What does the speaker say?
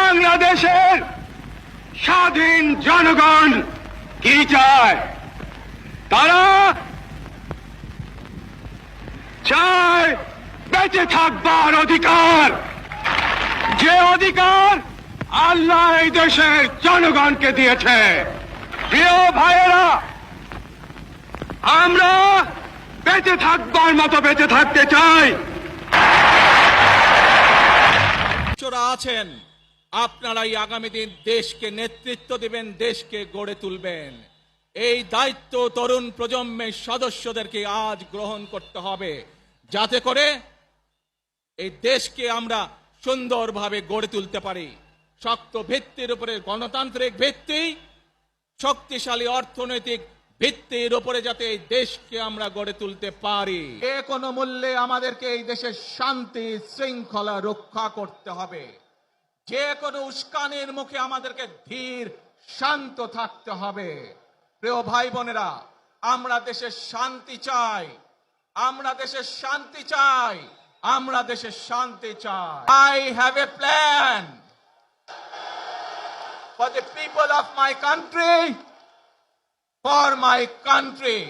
বাংলাদেশের স্বাধীন জনগণ কি চায়? তারা চায় বেঁচে থাকবার অধিকার, যে অধিকার আল্লাহ এই দেশের জনগণকে দিয়েছে। প্রিয় ভাইয়েরা, আমরা বেঁচে থাকবার মতো বেঁচে থাকতে চাই। আছেন আপনারাই আগামী দিন দেশকে নেতৃত্ব দিবেন, দেশকে গড়ে তুলবেন। এই দায়িত্ব তরুণ প্রজন্মের সদস্যদেরকে আজ গ্রহণ করতে হবে, যাতে করে এই দেশকে আমরা সুন্দরভাবে গড়ে তুলতে পারি। শক্ত ভিত্তির উপরে, গণতান্ত্রিক ভিত্তি, শক্তিশালী অর্থনৈতিক ভিত্তির উপরে যাতে এই দেশকে আমরা গড়ে তুলতে পারি। যে কোনো মূল্যে আমাদেরকে এই দেশের শান্তি শৃঙ্খলা রক্ষা করতে হবে। যে কোনো উস্কানির মুখে আমাদেরকে ধীর শান্ত থাকতে হবে। প্রিয় ভাই বোনেরা, আমরা দেশের শান্তি চাই, আমরা দেশের শান্তি চাই, আমরা দেশের শান্তি চাই। I have a plan for the people of my country, for my country.